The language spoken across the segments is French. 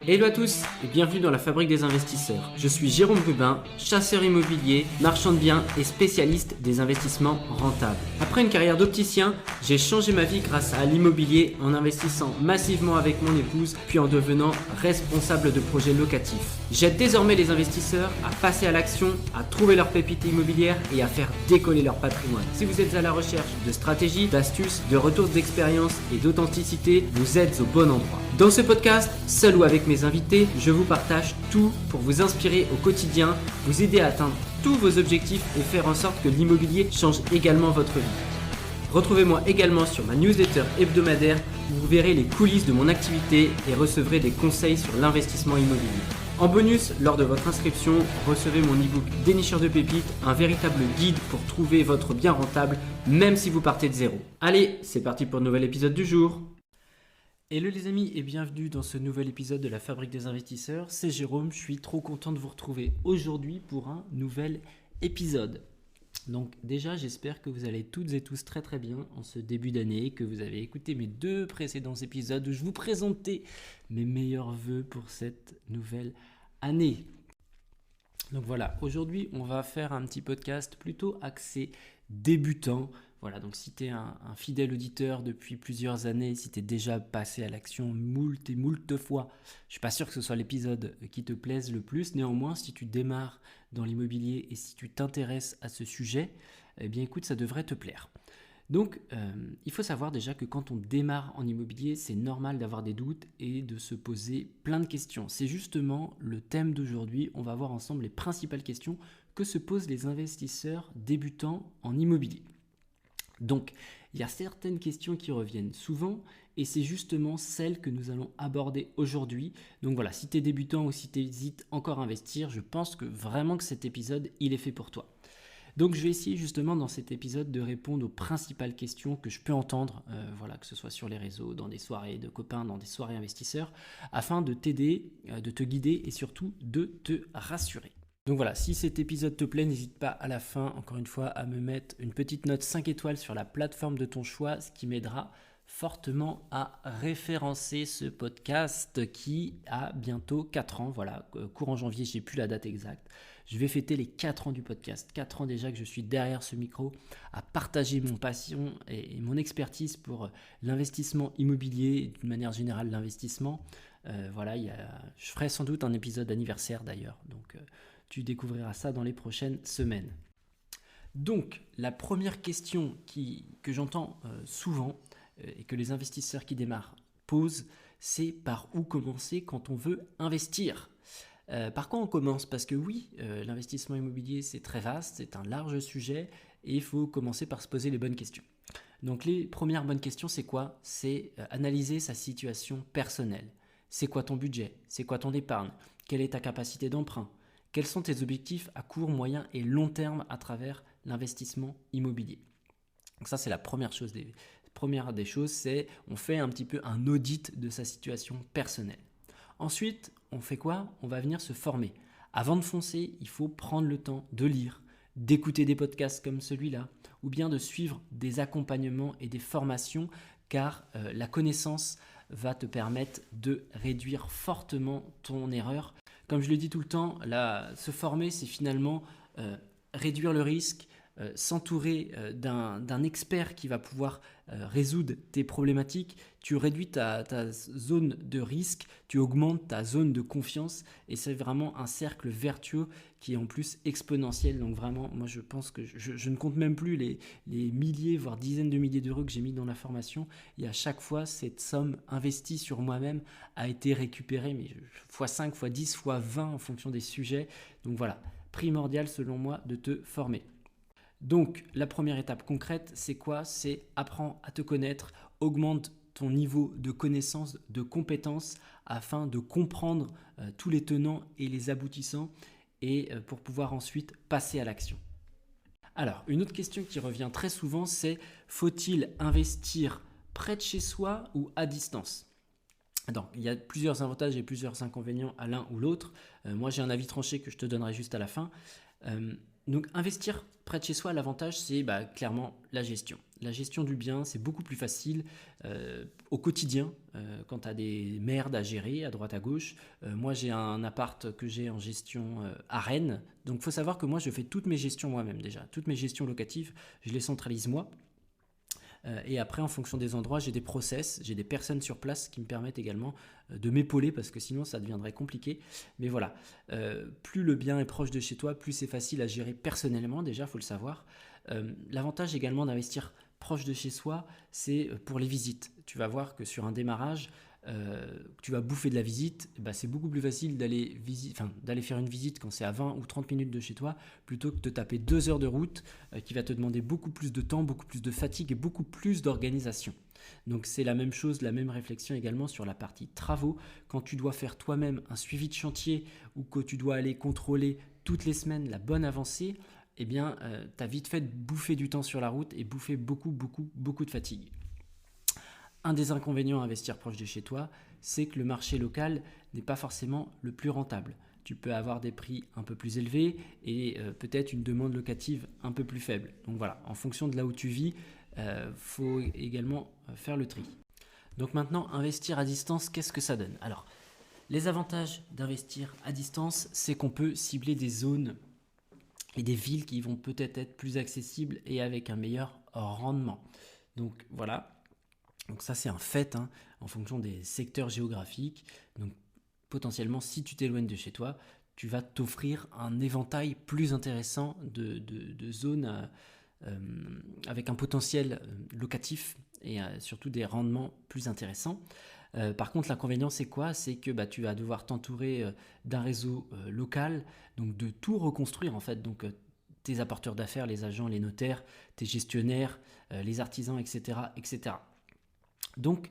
Hello à tous et bienvenue dans la Fabrique des investisseurs. Je suis Jérôme Rubin, chasseur immobilier, marchand de biens et spécialiste des investissements rentables. Après une carrière d'opticien, j'ai changé ma vie grâce à l'immobilier en investissant massivement avec mon épouse puis en devenant responsable de projets locatifs. J'aide désormais les investisseurs à passer à l'action, à trouver leur pépite immobilière et à faire décoller leur patrimoine. Si vous êtes à la recherche de stratégies, d'astuces, de retours d'expérience et d'authenticité, vous êtes au bon endroit. Dans ce podcast, seul ou avec mes invités, je vous partage tout pour vous inspirer au quotidien, vous aider à atteindre tous vos objectifs et faire en sorte que l'immobilier change également votre vie. Retrouvez-moi également sur ma newsletter hebdomadaire où vous verrez les coulisses de mon activité et recevrez des conseils sur l'investissement immobilier. En bonus, lors de votre inscription, recevez mon e-book Dénicheur de pépites, un véritable guide pour trouver votre bien rentable même si vous partez de zéro. Allez, c'est parti pour le nouvel épisode du jour. Hello les amis et bienvenue dans ce nouvel épisode de la Fabrique des investisseurs. C'est Jérôme, je suis trop content de vous retrouver aujourd'hui pour un nouvel épisode. Donc déjà j'espère que vous allez toutes et tous très très bien en ce début d'année, que vous avez écouté mes 2 précédents épisodes où je vous présentais mes meilleurs vœux pour cette nouvelle année. Donc voilà, aujourd'hui on va faire un petit podcast plutôt axé débutant. Voilà, donc si tu es un fidèle auditeur depuis plusieurs années, si tu es déjà passé à l'action moult et moult fois, je ne suis pas sûr que ce soit l'épisode qui te plaise le plus. Néanmoins, si tu démarres dans l'immobilier et si tu t'intéresses à ce sujet, eh bien écoute, ça devrait te plaire. Donc, il faut savoir déjà que quand on démarre en immobilier, c'est normal d'avoir des doutes et de se poser plein de questions. C'est justement le thème d'aujourd'hui. On va voir ensemble les principales questions que se posent les investisseurs débutants en immobilier. Donc, il y a certaines questions qui reviennent souvent et c'est justement celles que nous allons aborder aujourd'hui. Donc voilà, si tu es débutant ou si tu hésites encore à investir, je pense que vraiment que cet épisode, il est fait pour toi. Donc je vais essayer justement dans cet épisode de répondre aux principales questions que je peux entendre, que ce soit sur les réseaux, dans des soirées de copains, dans des soirées investisseurs, afin de t'aider, de te guider et surtout de te rassurer. Donc voilà, si cet épisode te plaît, n'hésite pas à la fin, encore une fois, à me mettre une petite note 5 étoiles sur la plateforme de ton choix, ce qui m'aidera fortement à référencer ce podcast qui a bientôt 4 ans. Voilà, courant janvier, je n'ai plus la date exacte. Je vais fêter les 4 ans du podcast. 4 ans déjà que je suis derrière ce micro à partager mon passion et mon expertise pour l'investissement immobilier et d'une manière générale l'investissement. Je ferai sans doute un épisode anniversaire d'ailleurs. Donc, tu découvriras ça dans les prochaines semaines. Donc, la première question que j'entends souvent et que les investisseurs qui démarrent posent, c'est par où commencer quand on veut investir. Par quoi on commence ? Parce que oui, l'investissement immobilier, c'est très vaste, c'est un large sujet et il faut commencer par se poser les bonnes questions. Donc, les premières bonnes questions, c'est quoi ? C'est analyser sa situation personnelle. C'est quoi ton budget ? C'est quoi ton épargne ? Quelle est ta capacité d'emprunt ? Quels sont tes objectifs à court, moyen et long terme à travers l'investissement immobilier ? Donc ça, c'est la première chose. Première des choses, c'est on fait un petit peu un audit de sa situation personnelle. Ensuite, on fait quoi ? On va venir se former. Avant de foncer, il faut prendre le temps de lire, d'écouter des podcasts comme celui-là, ou bien de suivre des accompagnements et des formations, car la connaissance va te permettre de réduire fortement ton erreur. Comme je le dis tout le temps, se former, c'est finalement réduire le risque, s'entourer d'un expert qui va pouvoir résoudre tes problématiques. Tu réduis ta zone de risque, tu augmentes ta zone de confiance et c'est vraiment un cercle vertueux qui est en plus exponentiel. Donc vraiment, moi je pense que je ne compte même plus les milliers, voire dizaines de milliers d'euros que j'ai mis dans la formation. Et à chaque fois, cette somme investie sur moi-même a été récupérée, mais x5, x10, x20 en fonction des sujets. Donc voilà, primordial selon moi de te former. Donc, la première étape concrète, c'est quoi ? C'est apprends à te connaître, augmente ton niveau de connaissance, de compétences afin de comprendre tous les tenants et les aboutissants et pour pouvoir ensuite passer à l'action. Alors, une autre question qui revient très souvent, c'est faut-il investir près de chez soi ou à distance ? Donc, il y a plusieurs avantages et plusieurs inconvénients à l'un ou l'autre. Moi, j'ai un avis tranché que je te donnerai juste à la fin. Donc investir près de chez soi, l'avantage c'est clairement la gestion. La gestion du bien, c'est beaucoup plus facile au quotidien quand tu as des merdes à gérer à droite à gauche. Moi j'ai un appart que j'ai en gestion à Rennes, donc il faut savoir que moi je fais toutes mes gestions moi-même déjà. Toutes mes gestions locatives, je les centralise moi. Et après, en fonction des endroits, j'ai des process, j'ai des personnes sur place qui me permettent également de m'épauler parce que sinon ça deviendrait compliqué. Mais voilà, plus le bien est proche de chez toi, plus c'est facile à gérer personnellement déjà, il faut le savoir. L'avantage également d'investir proche de chez soi, c'est pour les visites. Tu vas voir que sur un démarrage, tu vas bouffer de la visite, c'est beaucoup plus facile d'aller faire une visite quand c'est à 20 ou 30 minutes de chez toi, plutôt que de taper 2 heures de route qui va te demander beaucoup plus de temps, beaucoup plus de fatigue et beaucoup plus d'organisation. Donc c'est la même chose, la même réflexion également sur la partie travaux. Quand tu dois faire toi-même un suivi de chantier ou que tu dois aller contrôler toutes les semaines la bonne avancée, tu as vite fait de bouffer du temps sur la route et bouffer beaucoup de fatigue. Un des inconvénients à investir proche de chez toi, c'est que le marché local n'est pas forcément le plus rentable. Tu peux avoir des prix un peu plus élevés et peut-être une demande locative un peu plus faible. Donc voilà, en fonction de là où tu vis, faut également faire le tri. Donc maintenant, investir à distance, qu'est-ce que ça donne? Alors, les avantages d'investir à distance, c'est qu'on peut cibler des zones et des villes qui vont peut-être être plus accessibles et avec un meilleur rendement. Donc voilà. Donc ça c'est un fait en fonction des secteurs géographiques. Donc potentiellement si tu t'éloignes de chez toi, tu vas t'offrir un éventail plus intéressant de zones avec un potentiel locatif et surtout des rendements plus intéressants. Par contre l'inconvénient c'est quoi? C'est que tu vas devoir t'entourer d'un réseau local, donc de tout reconstruire en fait. Donc tes apporteurs d'affaires, les agents, les notaires, tes gestionnaires, les artisans, etc. etc. Donc,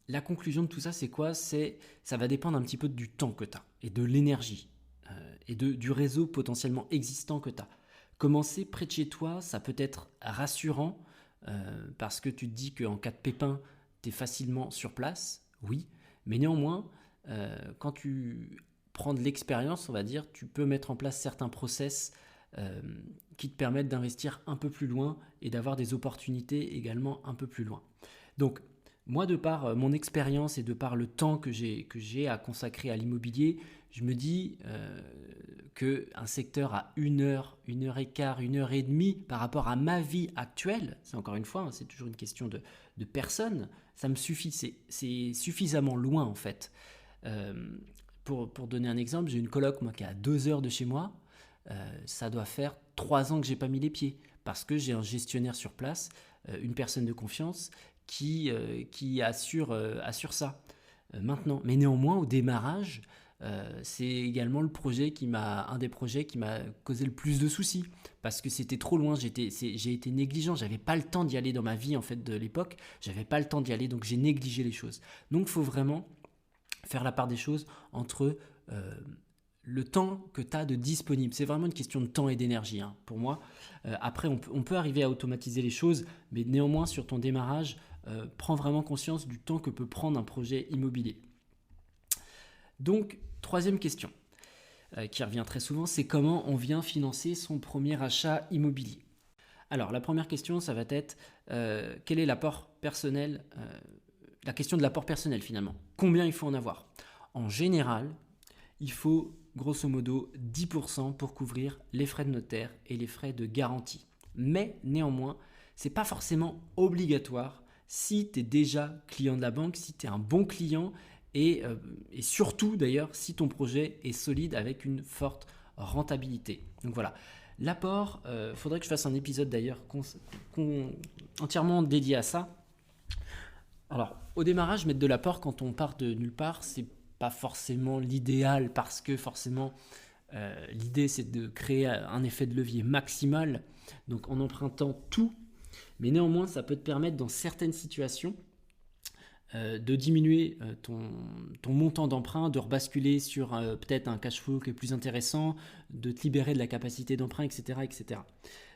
la conclusion de tout ça, c'est quoi? Ça va dépendre un petit peu du temps que tu as et de l'énergie et du réseau potentiellement existant que tu as. Commencer près de chez toi, ça peut être rassurant parce que tu te dis qu'en cas de pépin, tu es facilement sur place, oui, mais néanmoins, quand tu prends de l'expérience, on va dire, tu peux mettre en place certains process qui te permettent d'investir un peu plus loin et d'avoir des opportunités également un peu plus loin. Donc, moi, de par mon expérience et de par le temps que j'ai à consacrer à l'immobilier, je me dis qu'un secteur à 1 heure, 1 heure et quart, 1 heure et demie par rapport à ma vie actuelle, c'est encore une fois, c'est toujours une question de personne, ça me suffit, c'est suffisamment loin en fait. Pour donner un exemple, j'ai une coloc moi, qui est à 2 heures de chez moi, ça doit faire 3 ans que j'ai pas mis les pieds parce que j'ai un gestionnaire sur place, une personne de confiance qui assure ça maintenant. Mais néanmoins, au démarrage, c'est également un des projets qui m'a causé le plus de soucis parce que c'était trop loin. J'ai été négligent, j'avais pas le temps d'y aller dans ma vie en fait de l'époque. J'avais pas le temps d'y aller, donc j'ai négligé les choses. Donc, il faut vraiment faire la part des choses entre le temps que tu as de disponible. C'est vraiment une question de temps et d'énergie pour moi. Après, on peut arriver à automatiser les choses, mais néanmoins, sur ton démarrage, prends vraiment conscience du temps que peut prendre un projet immobilier. Donc, troisième question, qui revient très souvent, c'est comment on vient financer son premier achat immobilier. Alors, la première question, ça va être quel est l'apport personnel, la question de l'apport personnel finalement. Combien il faut en avoir? En général, il faut grosso modo 10% pour couvrir les frais de notaire et les frais de garantie. Mais néanmoins, ce n'est pas forcément obligatoire si tu es déjà client de la banque, si tu es un bon client et surtout d'ailleurs si ton projet est solide avec une forte rentabilité. Donc voilà, l'apport, faudrait que je fasse un épisode d'ailleurs entièrement dédié à ça. Alors, au démarrage, mettre de l'apport quand on part de nulle part, c'est pas forcément l'idéal parce que forcément l'idée c'est de créer un effet de levier maximal, donc en empruntant tout, mais néanmoins ça peut te permettre dans certaines situations de diminuer ton montant d'emprunt, de rebasculer sur peut-être un cash flow qui est plus intéressant, de te libérer de la capacité d'emprunt, etc. etc.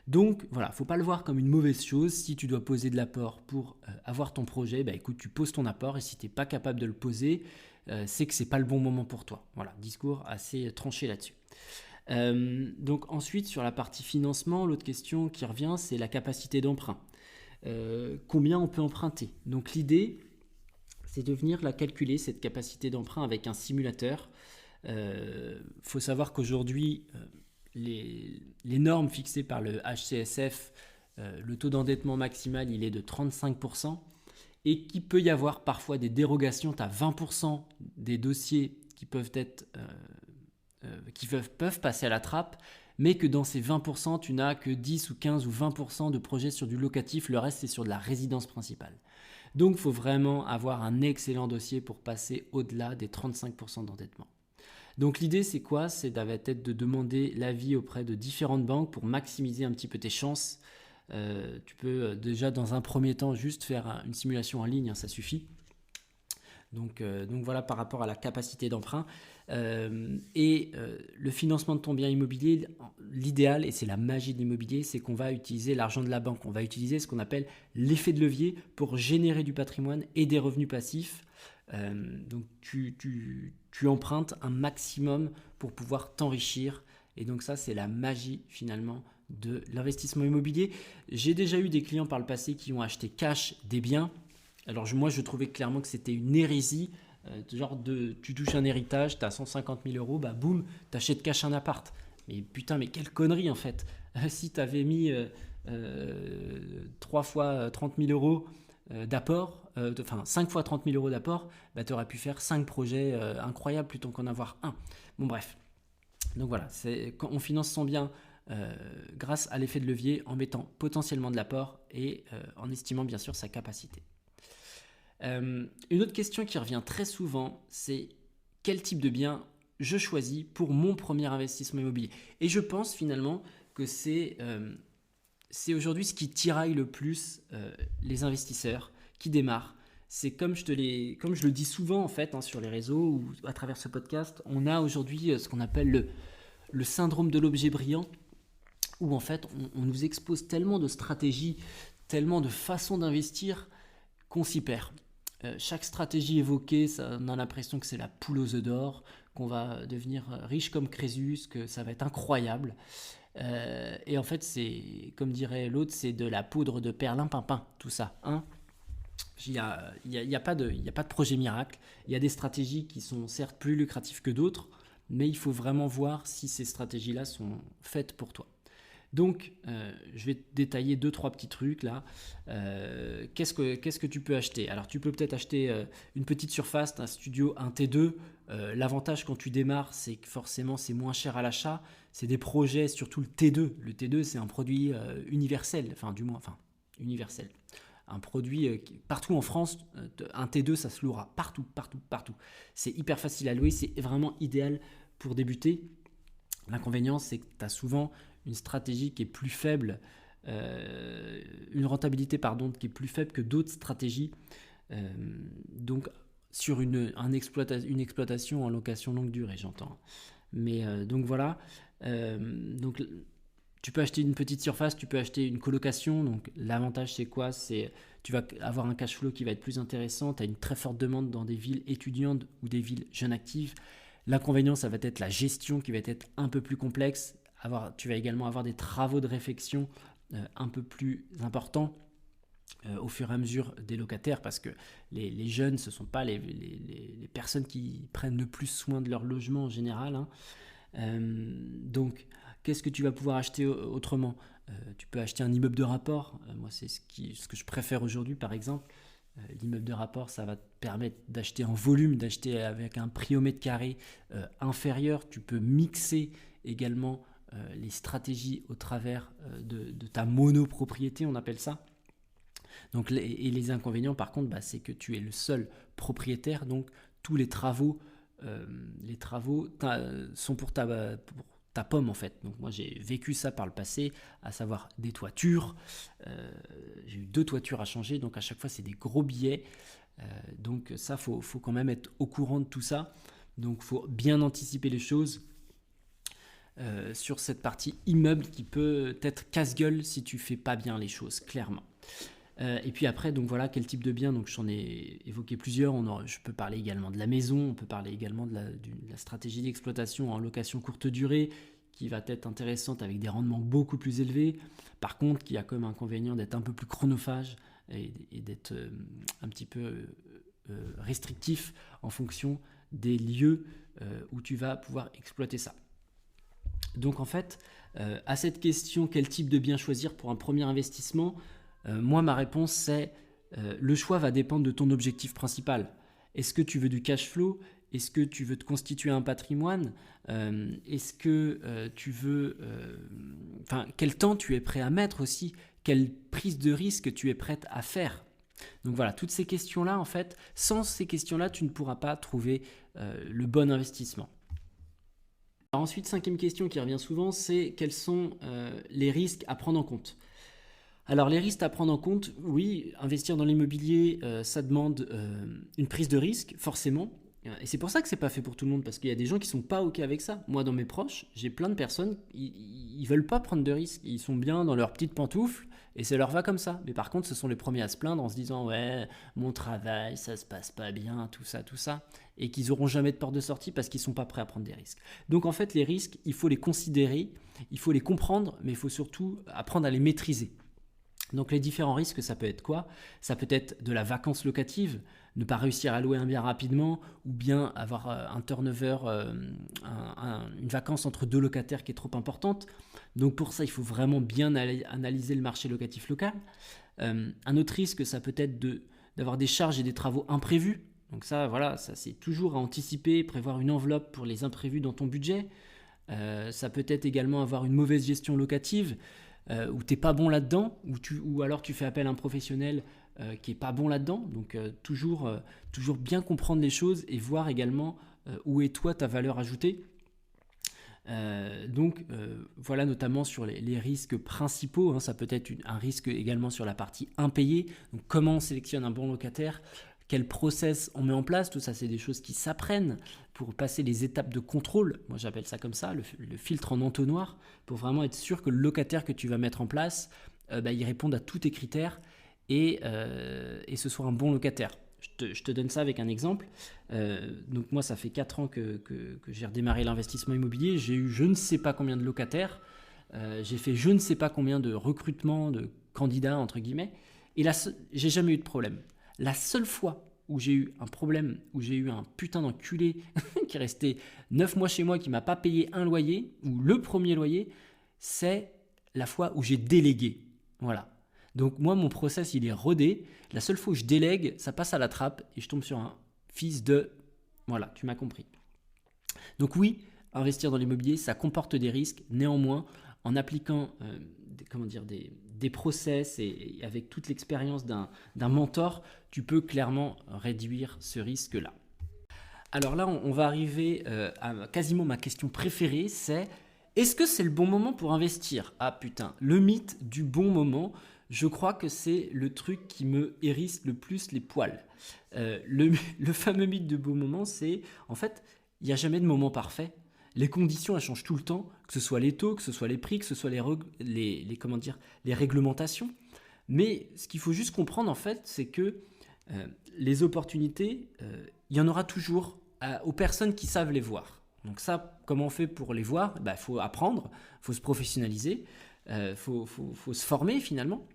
Donc voilà, faut pas le voir comme une mauvaise chose. Si tu dois poser de l'apport pour avoir ton projet, écoute, tu poses ton apport et si tu n'es pas capable de le poser, c'est que c'est pas le bon moment pour toi. Voilà, discours assez tranché là-dessus. Donc ensuite, sur la partie financement, l'autre question qui revient, c'est la capacité d'emprunt. Combien on peut emprunter? Donc l'idée, c'est de venir la calculer, cette capacité d'emprunt, avec un simulateur. Faut savoir qu'aujourd'hui, les normes fixées par le HCSF, le taux d'endettement maximal, il est de 35%, et qu'il peut y avoir parfois des dérogations. Tu as 20% des dossiers qui peuvent passer à la trappe, mais que dans ces 20%, tu n'as que 10 ou 15 ou 20% de projets sur du locatif, le reste c'est sur de la résidence principale. Donc il faut vraiment avoir un excellent dossier pour passer au-delà des 35% d'endettement. Donc l'idée c'est quoi? C'est peut-être de demander l'avis auprès de différentes banques pour maximiser un petit peu tes chances. Tu peux déjà dans un premier temps juste faire une simulation en ligne, hein, ça suffit. Donc voilà par rapport à la capacité d'emprunt. Le financement de ton bien immobilier, l'idéal, et c'est la magie de l'immobilier, c'est qu'on va utiliser l'argent de la banque. On va utiliser ce qu'on appelle l'effet de levier pour générer du patrimoine et des revenus passifs. Donc tu empruntes un maximum pour pouvoir t'enrichir. Et donc ça, c'est la magie finalement de l'investissement immobilier. J'ai déjà eu des clients par le passé qui ont acheté cash des biens. Alors moi, je trouvais clairement que c'était une hérésie. Tu touches un héritage, tu as 150 000 euros, bah boum, tu achètes cash un appart. Mais putain, mais quelle connerie en fait. Si tu avais mis 3 fois 30 000 euros d'apport, 5 fois 30 000 euros d'apport, bah, tu aurais pu faire 5 projets incroyables plutôt qu'en avoir un. Bon bref. Donc voilà, quand on finance son bien grâce à l'effet de levier en mettant potentiellement de l'apport et en estimant bien sûr sa capacité. Une autre question qui revient très souvent, c'est quel type de bien je choisis pour mon premier investissement immobilier. Et je pense finalement que c'est aujourd'hui ce qui tiraille le plus les investisseurs qui démarrent. C'est comme je le dis souvent en fait, hein, sur les réseaux ou à travers ce podcast, on a aujourd'hui ce qu'on appelle le syndrome de l'objet brillant, où en fait on nous expose tellement de stratégies, tellement de façons d'investir qu'on s'y perd. Chaque stratégie évoquée, on a l'impression que c'est la poule aux œufs d'or, qu'on va devenir riche comme Crésus, que ça va être incroyable. Et en fait, c'est, comme dirait l'autre, c'est de la poudre de perlimpinpin, tout ça. Hein, il n'y a pas de projet miracle. Il y a des stratégies qui sont certes plus lucratives que d'autres, mais il faut vraiment voir si ces stratégies-là sont faites pour toi. Donc, je vais te détailler 2-3 petits trucs là. Qu'est-ce que tu peux acheter? Alors, tu peux peut-être acheter une petite surface, un studio, un T2. L'avantage quand tu démarres, c'est que forcément, c'est moins cher à l'achat. C'est des projets, surtout le T2. Le T2, c'est un produit universel, universel. Un produit partout en France, un T2, ça se louera partout. C'est hyper facile à louer, c'est vraiment idéal pour débuter. L'inconvénient, c'est que tu as souvent une stratégie qui est plus faible, une rentabilité qui est plus faible que d'autres stratégies. Donc sur une exploitation en location longue durée, j'entends. Mais donc voilà. Donc tu peux acheter une petite surface, tu peux acheter une colocation. Donc l'avantage c'est quoi? C'est tu vas avoir un cash flow qui va être plus intéressant. Tu as une très forte demande dans des villes étudiantes ou des villes jeunes actives. L'inconvénient, ça va être la gestion qui va être un peu plus complexe. Tu vas également avoir des travaux de réfection un peu plus importants au fur et à mesure des locataires, parce que les jeunes, ce ne sont pas les personnes qui prennent le plus soin de leur logement en général. Hein. Donc, qu'est-ce que tu vas pouvoir acheter autrement? Tu peux acheter un immeuble de rapport. Moi, c'est ce que je préfère aujourd'hui, par exemple. L'immeuble de rapport, ça va te permettre d'acheter en volume, d'acheter avec un prix au mètre carré inférieur. Tu peux mixer également les stratégies au travers de ta monopropriété, on appelle ça. Donc, les inconvénients, par contre, c'est que tu es le seul propriétaire, donc tous les travaux sont pour ta pomme en fait. Donc moi j'ai vécu ça par le passé, à savoir des toitures. J'ai eu 2 toitures à changer, donc à chaque fois c'est des gros billets. Donc ça, faut quand même être au courant de tout ça. Donc faut bien anticiper les choses sur cette partie immeuble qui peut être casse-gueule si tu fais pas bien les choses, clairement. Et puis après, donc voilà, quel type de bien? Donc j'en ai évoqué plusieurs. Je peux parler également de la maison, on peut parler également de la stratégie d'exploitation en location courte durée, qui va être intéressante avec des rendements beaucoup plus élevés. Par contre, qui a comme inconvénient d'être un peu plus chronophage et d'être un petit peu restrictif en fonction des lieux où tu vas pouvoir exploiter ça. Donc en fait, à cette question, quel type de bien choisir pour un premier investissement, moi ma réponse c'est le choix va dépendre de ton objectif principal. Est-ce que tu veux du cash flow? Est-ce que tu veux te constituer un patrimoine? Est-ce que tu veux... quel temps tu es prêt à mettre aussi? Quelle prise de risque tu es prête à faire? Donc voilà, toutes ces questions-là, en fait, sans ces questions-là, tu ne pourras pas trouver le bon investissement. Alors ensuite, cinquième question qui revient souvent, c'est quels sont les risques à prendre en compte? Alors les risques à prendre en compte, oui, investir dans l'immobilier, ça demande une prise de risque, forcément. Et c'est pour ça que c'est pas fait pour tout le monde, parce qu'il y a des gens qui sont pas OK avec ça. Moi, dans mes proches, j'ai plein de personnes, ils veulent pas prendre de risques. Ils sont bien dans leurs petites pantoufles, et ça leur va comme ça. Mais par contre, ce sont les premiers à se plaindre en se disant « Ouais, mon travail, ça se passe pas bien, tout ça. » Et qu'ils auront jamais de porte de sortie parce qu'ils sont pas prêts à prendre des risques. Donc en fait, les risques, il faut les considérer, il faut les comprendre, mais il faut surtout apprendre à les maîtriser. Donc les différents risques, ça peut être quoi? Ça peut être de la vacance locative, ne pas réussir à louer un bien rapidement, ou bien avoir un turnover, une vacance entre deux locataires qui est trop importante. Donc pour ça, il faut vraiment bien analyser le marché locatif local. Un autre risque, ça peut être d'avoir des charges et des travaux imprévus. Donc ça, voilà, ça c'est toujours à anticiper, prévoir une enveloppe pour les imprévus dans ton budget. Ça peut être également avoir une mauvaise gestion locative, où tu n'es pas bon là-dedans, ou alors tu fais appel à un professionnel qui n'est pas bon là-dedans. Donc toujours bien comprendre les choses et voir également où est toi ta valeur ajoutée. Voilà notamment sur les risques principaux, hein. Ça peut être un risque également sur la partie impayée. Donc comment on sélectionne un bon locataire, quel process on met en place, tout ça c'est des choses qui s'apprennent pour passer les étapes de contrôle. Moi j'appelle ça comme ça, le filtre en entonnoir, pour vraiment être sûr que le locataire que tu vas mettre en place, il réponde à tous tes critères et ce soit un bon locataire. Je te donne ça avec un exemple. Donc moi ça fait 4 ans que j'ai redémarré l'investissement immobilier, j'ai eu je ne sais pas combien de locataires, j'ai fait je ne sais pas combien de recrutements de candidats entre guillemets, et là j'ai jamais eu de problème. La seule fois où j'ai eu un problème, où j'ai eu un putain d'enculé qui est resté 9 mois chez moi, qui ne m'a pas payé un loyer, ou le premier loyer, c'est la fois où j'ai délégué. Voilà. Donc moi, mon process, il est rodé. La seule fois où je délègue, ça passe à la trappe et je tombe sur un fils de... Voilà, tu m'as compris. Donc oui, investir dans l'immobilier, ça comporte des risques. Néanmoins, en appliquant des process et avec toute l'expérience d'un mentor, tu peux clairement réduire ce risque-là. Alors là, on va arriver à quasiment ma question préférée, c'est est-ce que c'est le bon moment pour investir? Ah putain, le mythe du bon moment, je crois que c'est le truc qui me hérisse le plus les poils. Le fameux mythe du bon moment, c'est en fait, il n'y a jamais de moment parfait. Les conditions, elles changent tout le temps, que ce soit les taux, que ce soit les prix, que ce soit les réglementations. Mais ce qu'il faut juste comprendre, en fait, c'est que les opportunités, il y en aura toujours aux personnes qui savent les voir. Donc ça, comment on fait pour les voir? Faut apprendre, faut se professionnaliser, faut se former finalement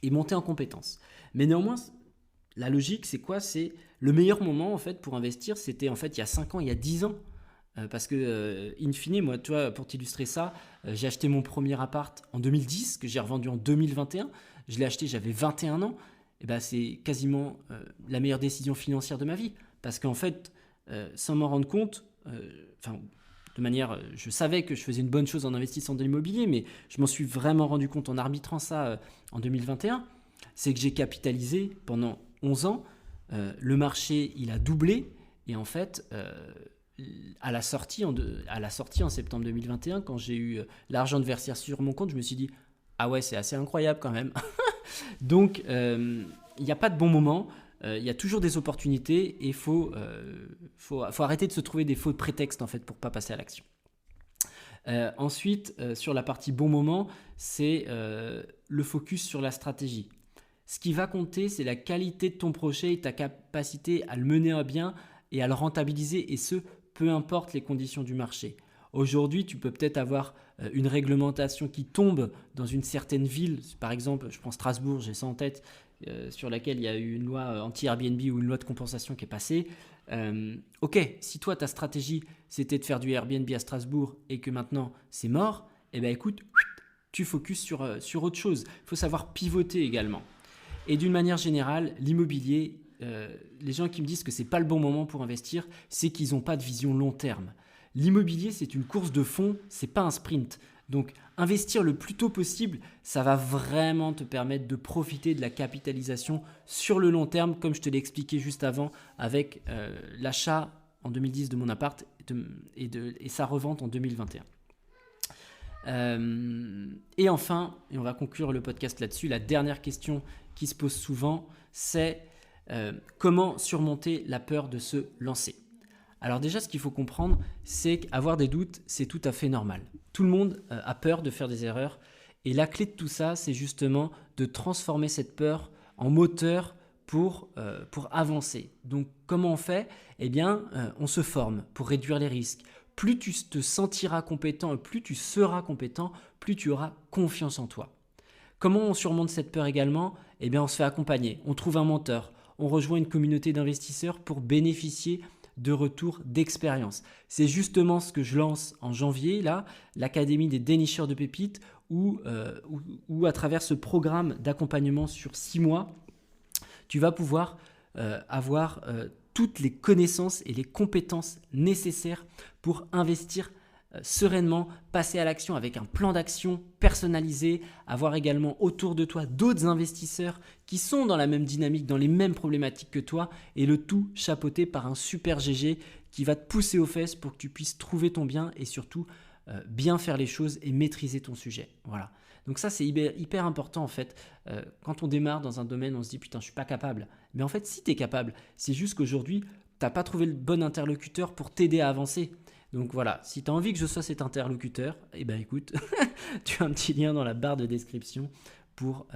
et monter en compétences. Mais néanmoins, la logique, c'est quoi? C'est le meilleur moment en fait pour investir, c'était en fait il y a 5 ans, il y a 10 ans. Parce que, in fine, moi, tu vois, pour t'illustrer ça, j'ai acheté mon premier appart en 2010, que j'ai revendu en 2021. Je l'ai acheté, j'avais 21 ans. Et c'est quasiment la meilleure décision financière de ma vie. Parce qu'en fait, sans m'en rendre compte, je savais que je faisais une bonne chose en investissant dans l'immobilier, mais je m'en suis vraiment rendu compte en arbitrant ça en 2021. C'est que j'ai capitalisé pendant 11 ans. Le marché, il a doublé. Et en fait... à la sortie en septembre 2021, quand j'ai eu l'argent de verser sur mon compte, je me suis dit ah ouais, c'est assez incroyable quand même. Donc il n'y a pas de bon moment, il y a toujours des opportunités et il faut arrêter de se trouver des faux prétextes en fait pour pas passer à l'action. Ensuite, sur la partie bon moment, c'est le focus sur la stratégie. Ce qui va compter, c'est la qualité de ton projet et ta capacité à le mener à bien et à le rentabiliser, et ce, peu importe les conditions du marché. Aujourd'hui, tu peux peut-être avoir une réglementation qui tombe dans une certaine ville. Par exemple, je prends Strasbourg, j'ai ça en tête, sur laquelle il y a eu une loi anti-Airbnb ou une loi de compensation qui est passée. Ok, si toi, ta stratégie, c'était de faire du Airbnb à Strasbourg et que maintenant, c'est mort, eh bien écoute, tu focuses sur autre chose. Il faut savoir pivoter également. Et d'une manière générale, l'immobilier, les gens qui me disent que ce n'est pas le bon moment pour investir, c'est qu'ils n'ont pas de vision long terme. L'immobilier, c'est une course de fond, ce n'est pas un sprint. Donc, investir le plus tôt possible, ça va vraiment te permettre de profiter de la capitalisation sur le long terme, comme je te l'ai expliqué juste avant, avec l'achat en 2010 de mon appart et sa revente en 2021. Et enfin, et on va conclure le podcast là-dessus, la dernière question qui se pose souvent, c'est comment surmonter la peur de se lancer. Alors déjà, ce qu'il faut comprendre, c'est qu'avoir des doutes, c'est tout à fait normal. Tout le monde a peur de faire des erreurs. Et la clé de tout ça, c'est justement de transformer cette peur en moteur pour avancer. Donc, comment on fait ? Eh bien, on se forme pour réduire les risques. Plus tu te sentiras compétent et plus tu seras compétent, plus tu auras confiance en toi. Comment on surmonte cette peur également ? Eh bien, on se fait accompagner. On trouve un mentor. On rejoint une communauté d'investisseurs pour bénéficier de retour d'expérience. C'est justement ce que je lance en janvier, là, l'Académie des dénicheurs de pépites, où à travers ce programme d'accompagnement sur 6 mois, tu vas pouvoir avoir toutes les connaissances et les compétences nécessaires pour investir sereinement, passer à l'action avec un plan d'action personnalisé, avoir également autour de toi d'autres investisseurs qui sont dans la même dynamique, dans les mêmes problématiques que toi, et le tout chapeauté par un super GG qui va te pousser aux fesses pour que tu puisses trouver ton bien et surtout bien faire les choses et maîtriser ton sujet. Voilà. Donc ça, c'est hyper important en fait. Quand on démarre dans un domaine, on se dit « putain, je suis pas capable ». Mais en fait, si tu es capable, c'est juste qu'aujourd'hui, tu n'as pas trouvé le bon interlocuteur pour t'aider à avancer. Donc voilà, si tu as envie que je sois cet interlocuteur, eh ben écoute, tu as un petit lien dans la barre de description pour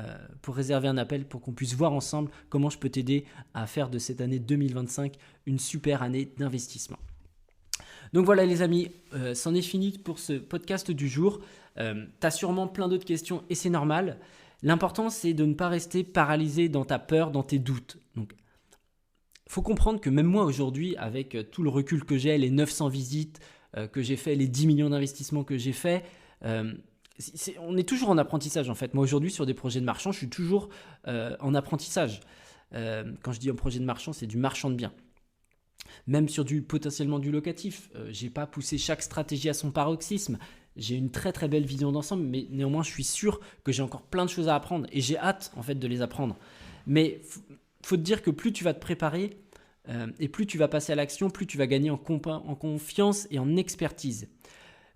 réserver un appel pour qu'on puisse voir ensemble comment je peux t'aider à faire de cette année 2025 une super année d'investissement. Donc voilà les amis, c'en est fini pour ce podcast du jour. Tu as sûrement plein d'autres questions et c'est normal. L'important c'est de ne pas rester paralysé dans ta peur, dans tes doutes. Donc il faut comprendre que même moi aujourd'hui, avec tout le recul que j'ai, les 900 visites que j'ai fait, les 10 millions d'investissements que j'ai fait, on est toujours en apprentissage en fait. Moi aujourd'hui sur des projets de marchand, je suis toujours en apprentissage. Quand je dis un projet de marchand, c'est du marchand de biens. Même sur potentiellement du locatif, je n'ai pas poussé chaque stratégie à son paroxysme. J'ai une très très belle vision d'ensemble, mais néanmoins je suis sûr que j'ai encore plein de choses à apprendre et j'ai hâte en fait de les apprendre. Mais faut te dire que plus tu vas te préparer et plus tu vas passer à l'action, plus tu vas gagner en confiance et en expertise.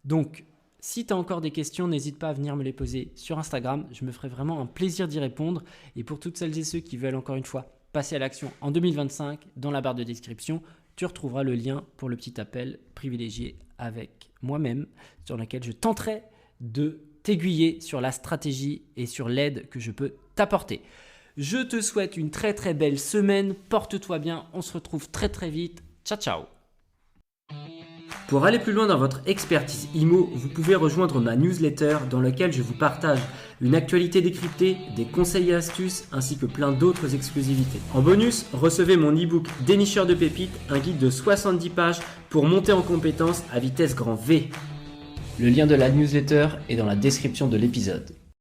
Donc, si tu as encore des questions, n'hésite pas à venir me les poser sur Instagram. Je me ferai vraiment un plaisir d'y répondre. Et pour toutes celles et ceux qui veulent encore une fois passer à l'action en 2025, dans la barre de description, tu retrouveras le lien pour le petit appel privilégié avec moi-même sur lequel je tenterai de t'aiguiller sur la stratégie et sur l'aide que je peux t'apporter. Je te souhaite une très très belle semaine, porte-toi bien, on se retrouve très très vite, ciao ciao. Pour aller plus loin dans votre expertise IMO, vous pouvez rejoindre ma newsletter dans laquelle je vous partage une actualité décryptée, des conseils et astuces ainsi que plein d'autres exclusivités. En bonus, recevez mon e-book Dénicheur de pépites, un guide de 70 pages pour monter en compétences à vitesse grand V. Le lien de la newsletter est dans la description de l'épisode.